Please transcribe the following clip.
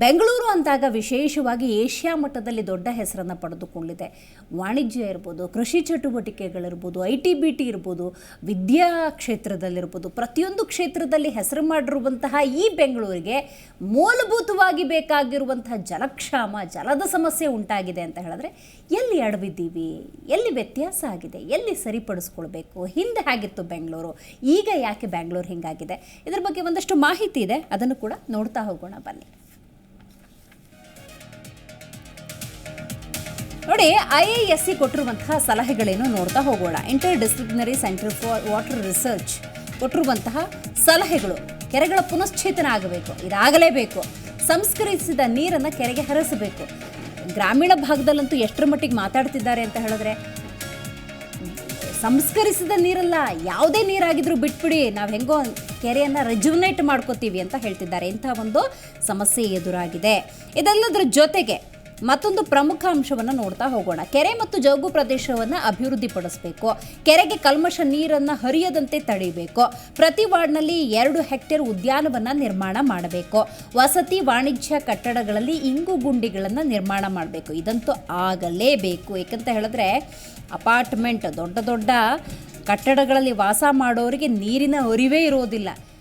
ಬೆಂಗಳೂರು ಅಂದಾಗ ವಿಶೇಷವಾಗಿ ಏಷ್ಯಾ ಮಟ್ಟದಲ್ಲಿ ದೊಡ್ಡ ಹೆಸರನ್ನು ಪಡೆದುಕೊಂಡಿದೆ. ವಾಣಿಜ್ಯ ಇರ್ಬೋದು, ಕೃಷಿ ಚಟುವಟಿಕೆಗಳಿರ್ಬೋದು, IT BT ಇರ್ಬೋದು, ವಿದ್ಯಾ ಕ್ಷೇತ್ರದಲ್ಲಿರ್ಬೋದು, ಪ್ರತಿಯೊಂದು ಕ್ಷೇತ್ರದಲ್ಲಿ ಹೆಸರು ಮಾಡಿರುವಂತಹ ಈ ಬೆಂಗಳೂರಿಗೆ ಮೂಲಭೂತವಾಗಿ ಬೇಕಾಗಿರುವಂತಹ ಜಲಕ್ಷಾಮ, ಜಲದ ಸಮಸ್ಯೆ ಉಂಟಾಗಿದೆ ಅಂತ ಹೇಳಿದ್ರೆ ಎಲ್ಲಿ ಅಡವಿದ್ದೀವಿ, ಎಲ್ಲಿ ವ್ಯತ್ಯಾಸ ಆಗಿದೆ, ಎಲ್ಲಿ ಸರಿಪಡಿಸ್ಕೊಳ್ಬೇಕು, ಹಿಂದೆ ಹೇಗಿತ್ತು ಬೆಂಗಳೂರು, ಈಗ ಯಾಕೆ ಬೆಂಗಳೂರು ಹಿಂಗಾಗಿದೆ, ಇದರ ಬಗ್ಗೆ ಒಂದಷ್ಟು ಮಾಹಿತಿ ಇದೆ, ಅದನ್ನು ಕೂಡ ನೋಡ್ತಾ ಹೋಗೋಣ ಬನ್ನಿ. ನೋಡಿ, IISc ಕೊಟ್ಟಿರುವಂತಹ ಸಲಹೆಗಳೇನು ನೋಡ್ತಾ ಹೋಗೋಣ. Inter disciplinary centre for water research ಕೊಟ್ಟಿರುವಂತಹ ಸಲಹೆಗಳು: ಕೆರೆಗಳ ಪುನಶ್ಚೇತನ ಆಗಬೇಕು, ಇದಾಗಲೇಬೇಕು. ಸಂಸ್ಕರಿಸಿದ ನೀರನ್ನು ಕೆರೆಗೆ ಹರಿಸಬೇಕು. ಗ್ರಾಮೀಣ ಭಾಗದಲ್ಲಂತೂ ಎಷ್ಟರ ಮಟ್ಟಿಗೆ ಮಾತಾಡ್ತಿದ್ದಾರೆ ಅಂತ ಹೇಳಿದ್ರೆ, ಸಂಸ್ಕರಿಸಿದ ನೀರಲ್ಲ, ಯಾವುದೇ ನೀರಾಗಿದ್ರೂ ಬಿಟ್ಬಿಡಿ, ನಾವು ಹೆಂಗೋ ಕೆರೆಯನ್ನು ರೆಜುನೇಟ್ ಮಾಡ್ಕೋತೀವಿ ಅಂತ ಹೇಳ್ತಿದ್ದಾರೆ. ಇಂಥ ಒಂದು ಸಮಸ್ಯೆ ಎದುರಾಗಿದೆ. ಇದೆಲ್ಲದರ ಜೊತೆಗೆ ಮತ್ತೊಂದು ಪ್ರಮುಖ ಅಂಶವನ್ನು ನೋಡ್ತಾ ಹೋಗೋಣ. ಕೆರೆ ಮತ್ತು ಜೌಗು ಪ್ರದೇಶವನ್ನು ಅಭಿವೃದ್ಧಿಪಡಿಸಬೇಕು. ಕೆರೆಗೆ ಕಲ್ಮಶ ನೀರನ್ನು ಹರಿಯದಂತೆ ತಡೆಯಬೇಕು. ಪ್ರತಿ ವಾರ್ಡ್ನಲ್ಲಿ 2 ಹೆಕ್ಟೇರ್ ಉದ್ಯಾನವನ್ನು ನಿರ್ಮಾಣ ಮಾಡಬೇಕು. ವಸತಿ ವಾಣಿಜ್ಯ ಕಟ್ಟಡಗಳಲ್ಲಿ ಇಂಗು ಗುಂಡಿಗಳನ್ನು ನಿರ್ಮಾಣ ಮಾಡಬೇಕು. ಇದಂತೂ ಆಗಲೇಬೇಕು. ಏಕಂತ ಹೇಳಿದ್ರೆ ಅಪಾರ್ಟ್ಮೆಂಟ್, ದೊಡ್ಡ ದೊಡ್ಡ ಕಟ್ಟಡಗಳಲ್ಲಿ ವಾಸ ಮಾಡೋರಿಗೆ ನೀರಿನ ಅರಿವೇ ಇರೋದಿಲ್ಲ.